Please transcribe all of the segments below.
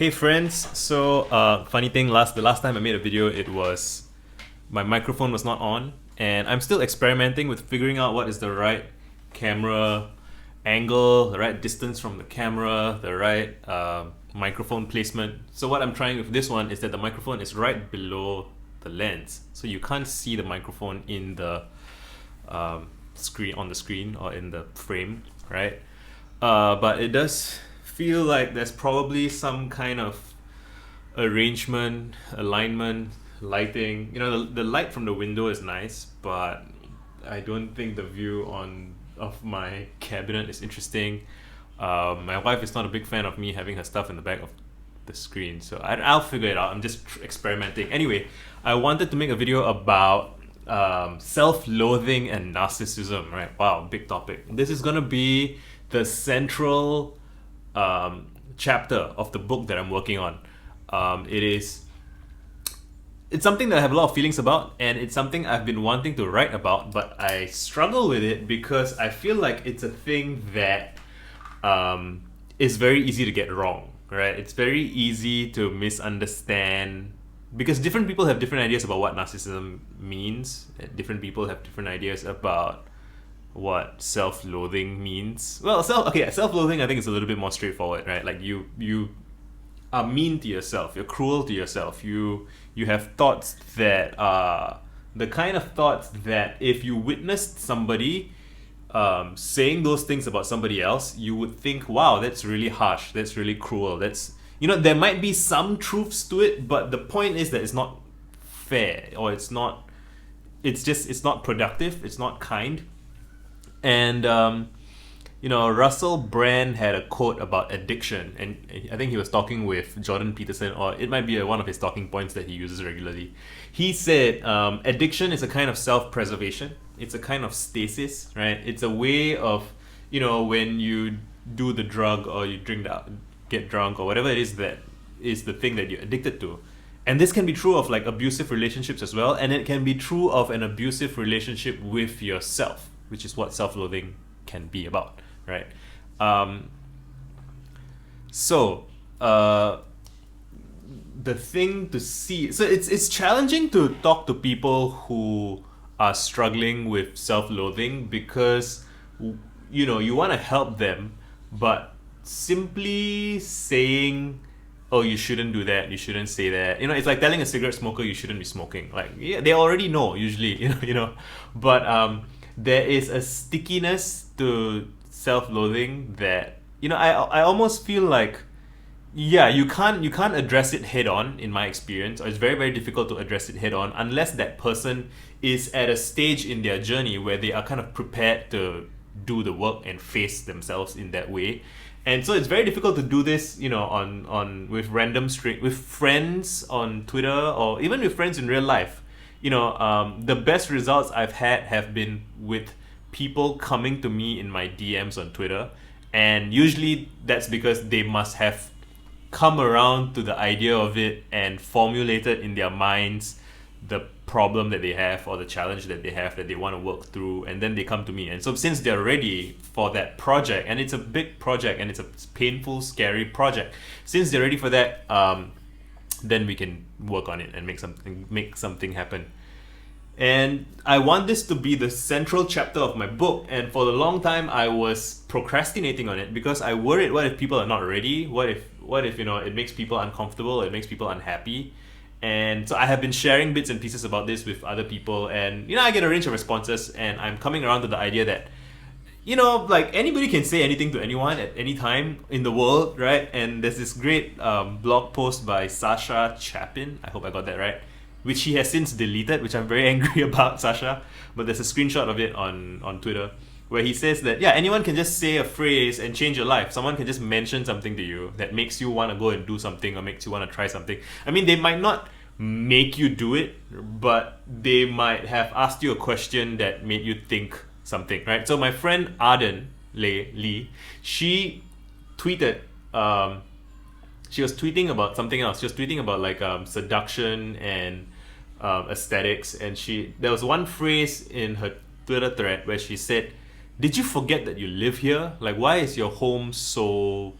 Hey friends, so funny thing, the last time I made a video, it was my microphone was not on, and I'm still experimenting with figuring out what is the right camera angle, the right distance from the camera, the right microphone placement. So what I'm trying with this one is that the microphone is right below the lens, so you can't see the microphone in the screen or in the frame, right? But it does feel like there's probably some kind of arrangement, alignment, lighting. The light from the window is nice, but I don't think the view of my cabinet is interesting. My wife is not a big fan of me having her stuff in the back of the screen, so I'll figure it out. I'm just experimenting. Anyway, I wanted to make a video about self-loathing and narcissism, right? Wow, big topic. This is gonna be the central chapter of the book that I'm working on. It's something that I have a lot of feelings about, and it's something I've been wanting to write about, but I struggle with it because I feel like it's a thing that is very easy to get wrong, right? It's very easy to misunderstand because different people have different ideas about what narcissism means. Different people have different ideas about what self-loathing means. Well, self-loathing I think is a little bit more straightforward, right? Like you are mean to yourself, you're cruel to yourself, you have thoughts that are the kind of thoughts that if you witnessed somebody saying those things about somebody else, you would think, wow, that's really harsh, that's really cruel, there might be some truths to it, but the point is that it's not fair, or it's not productive, it's not kind. And Russell Brand had a quote about addiction, and I think he was talking with Jordan Peterson, or it might be one of his talking points that he uses regularly. He said addiction is a kind of self-preservation. It's a kind of stasis, right? It's a way of, when you do the drug or you get drunk or whatever it is that is the thing that you're addicted to. And this can be true of like abusive relationships as well, and it can be true of an abusive relationship with yourself, which is what self-loathing can be about, right? The thing to see, so it's challenging to talk to people who are struggling with self-loathing because you want to help them, but simply saying, oh, you shouldn't do that, you shouldn't say that, it's like telling a cigarette smoker you shouldn't be smoking. Like, yeah, they already know usually, but there is a stickiness to self-loathing that I almost feel like, yeah, you can't address it head on, in my experience, or it's very, very difficult to address it head on unless that person is at a stage in their journey where they are kind of prepared to do the work and face themselves in that way. And so it's very difficult to do this, on with with friends on Twitter, or even with friends in real life. The best results I've had have been with people coming to me in my DMs on Twitter, and usually that's because they must have come around to the idea of it and formulated in their minds the problem that they have or the challenge that they have that they want to work through, and then they come to me. And so since they're ready for that project, and it's a big project and it's a painful, scary project, since they're ready for that, then we can work on it and make something happen. And I want this to be the central chapter of my book, and for a long time I was procrastinating on it because I worried, what if people are not ready? What if it makes people uncomfortable, it makes people unhappy? And so I have been sharing bits and pieces about this with other people, and I get a range of responses, and I'm coming around to the idea that like anybody can say anything to anyone at any time in the world, right? And there's this great blog post by Sasha Chapin, I hope I got that right, which he has since deleted, which I'm very angry about, Sasha, but there's a screenshot of it on Twitter where he says that, yeah, anyone can just say a phrase and change your life. Someone can just mention something to you that makes you want to go and do something or makes you want to try something. I mean, they might not make you do it, but they might have asked you a question that made you think something, right? So my friend Arden Lee, she tweeted, she was tweeting about something else. She was tweeting about like seduction and aesthetics, and there was one phrase in her Twitter thread where she said, "Did you forget that you live here? Like, why is your home so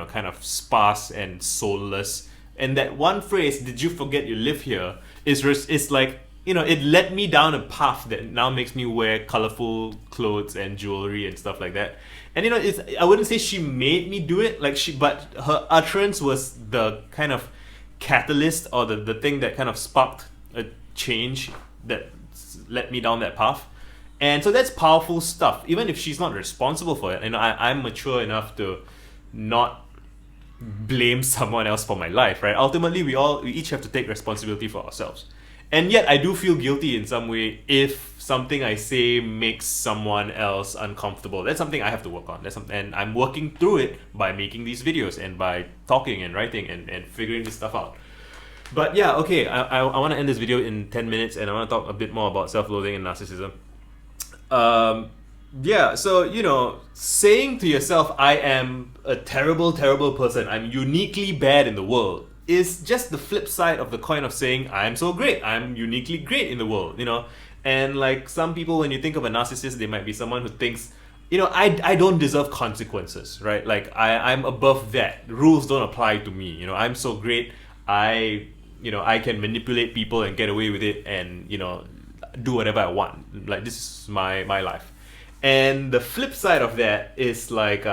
kind of sparse and soulless. And that one phrase, "Did you forget you live here?" is like, it led me down a path that now makes me wear colorful clothes and jewelry and stuff like that. And I wouldn't say she made me do it, but her utterance was the kind of catalyst, or the thing that kind of sparked a change that led me down that path. And so that's powerful stuff, even if she's not responsible for it. I'm mature enough to not blame someone else for my life, right? Ultimately, we each have to take responsibility for ourselves. And yet I do feel guilty in some way if something I say makes someone else uncomfortable. That's something I have to work on. And I'm working through it by making these videos and by talking and writing and figuring this stuff out. But yeah, okay, I want to end this video in 10 minutes, and I want to talk a bit more about self-loathing and narcissism. Yeah, so, saying to yourself, "I am a terrible, terrible person, I'm uniquely bad in the world," is just the flip side of the coin of saying, "I'm so great, I'm uniquely great in the world," And like some people, when you think of a narcissist, they might be someone who thinks, I don't deserve consequences, right? Like I'm above that. Rules don't apply to me. I'm so great. I can manipulate people and get away with it, and do whatever I want. Like, this is my life. And the flip side of that is like,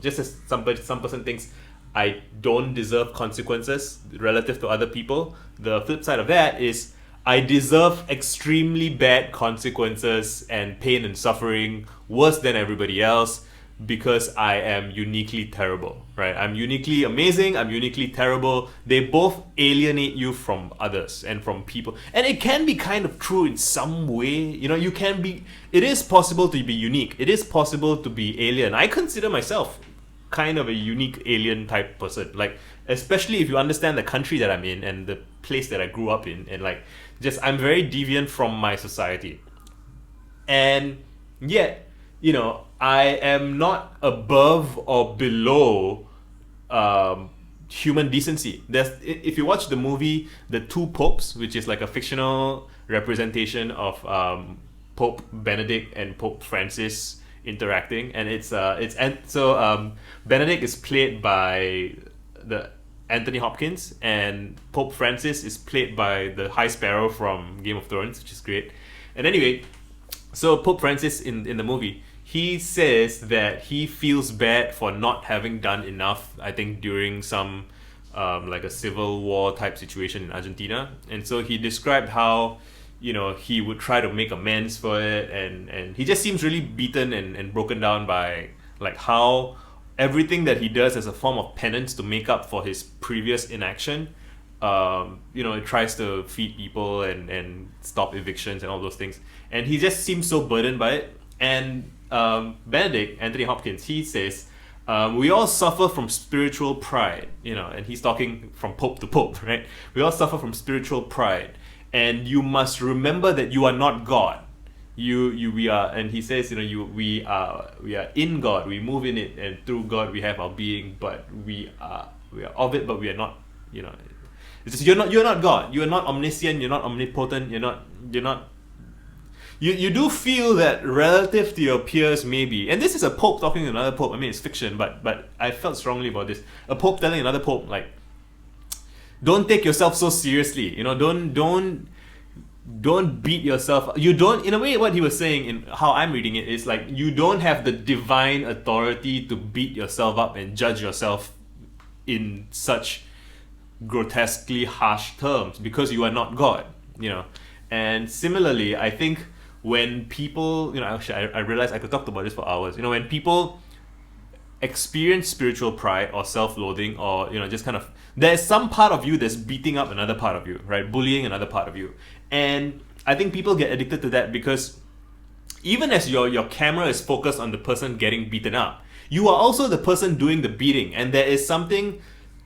just as some person thinks I don't deserve consequences relative to other people, the flip side of that is I deserve extremely bad consequences and pain and suffering, worse than everybody else, because I am uniquely terrible, right? I'm uniquely amazing, I'm uniquely terrible. They both alienate you from others and from people. And it can be kind of true in some way. It is possible to be unique. It is possible to be alien. I consider myself kind of a unique alien type person, like, especially if you understand the country that I'm in and the place that I grew up in, and like, just, I'm very deviant from my society. And yet, I am not above or below human decency. If you watch the movie The Two Popes, which is like a fictional representation of Pope Benedict and Pope Francis interacting, and Benedict is played by the Anthony Hopkins, and Pope Francis is played by the High Sparrow from Game of Thrones, which is great. And anyway, so Pope Francis in the movie, he says that he feels bad for not having done enough, I think, during some like a civil war type situation in Argentina. And so he described how he would try to make amends for it, and he just seems really beaten and broken down by like how everything that he does as a form of penance to make up for his previous inaction, it tries to feed people and stop evictions and all those things, and he just seems so burdened by it. And Benedict, Anthony Hopkins, he says, we all suffer from spiritual pride, and he's talking from Pope to Pope, right? We all suffer from spiritual pride, and you must remember that you are not God. We are, and he says, we are in God. We move in it, and through God we have our being. But we are of it, but we are not. It's just, you're not God. You are not omniscient. You're not omnipotent. You're not. You do feel that relative to your peers, maybe. And this is a pope talking to another pope. I mean, it's fiction, but I felt strongly about this. A pope telling another pope, like, don't take yourself so seriously. Don't beat yourself. You don't, in a way, what he was saying, in how I'm reading it, is like, you don't have the divine authority to beat yourself up and judge yourself in such grotesquely harsh terms, because you are not God, And similarly, I think when people, actually, I realized I could talk about this for hours. When people experience spiritual pride or self-loathing, or just kind of, there's some part of you that's beating up another part of you, right? Bullying another part of you. And I think people get addicted to that because even as your camera is focused on the person getting beaten up, you are also the person doing the beating, and there is something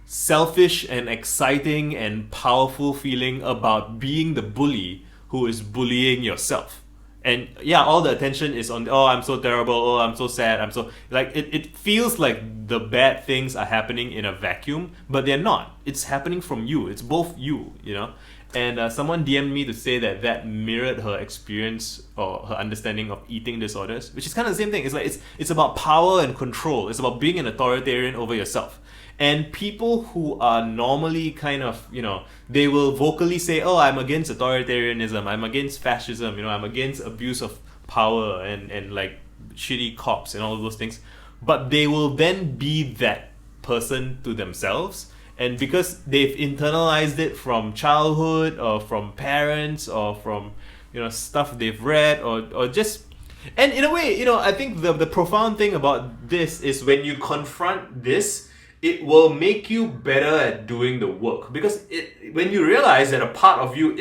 selfish and exciting and powerful feeling about being the bully who is bullying yourself. And yeah, all the attention is on, oh, I'm so terrible, oh, I'm so sad, I'm so, like, it feels like the bad things are happening in a vacuum, but they're not. It's happening from you. It's both you, And someone DM'd me to say that that mirrored her experience or her understanding of eating disorders, which is kind of the same thing. It's like it's about power and control. It's about being an authoritarian over yourself. And people who are normally kind of, they will vocally say, "Oh, I'm against authoritarianism. I'm against fascism. I'm against abuse of power and like shitty cops and all of those things." But they will then be that person to themselves, and because they've internalized it from childhood or from parents or from stuff they've read or just, and in a way, I think the profound thing about this is when you confront this, it will make you better at doing the work, because when you realize that a part of you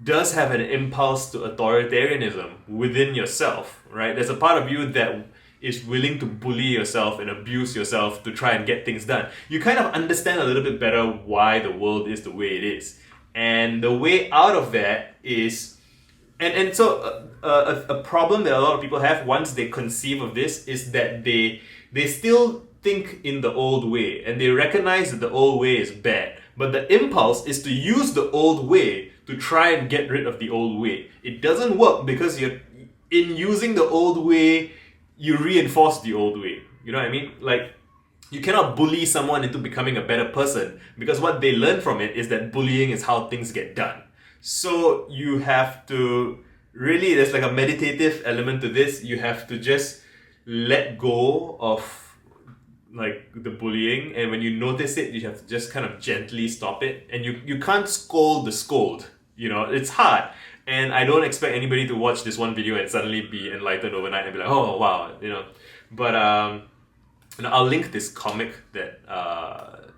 does have an impulse to authoritarianism within yourself, right? There's a part of you that is willing to bully yourself and abuse yourself to try and get things done. You kind of understand a little bit better why the world is the way it is. And the way out of that is, and so a problem that a lot of people have once they conceive of this is that they still think in the old way, and they recognize that the old way is bad. But the impulse is to use the old way to try and get rid of the old way. It doesn't work because in using the old way, you reinforce the old way. You know what I mean? Like, you cannot bully someone into becoming a better person, because what they learn from it is that bullying is how things get done. So you have to really, there's like a meditative element to this. You have to just let go of like the bullying, and when you notice it, you have to just kind of gently stop it. And you can't scold the scold. It's hard. And I don't expect anybody to watch this one video and suddenly be enlightened overnight and be like, "Oh wow," But I'll link this comic that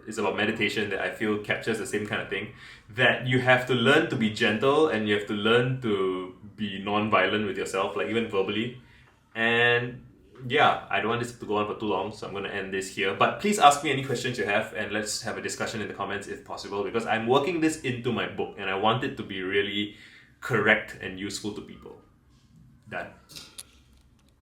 is about meditation that I feel captures the same kind of thing. That you have to learn to be gentle, and you have to learn to be non-violent with yourself, like even verbally. And yeah, I don't want this to go on for too long, so I'm going to end this here. But please ask me any questions you have, and let's have a discussion in the comments if possible, because I'm working this into my book and I want it to be really correct and useful to people. Done.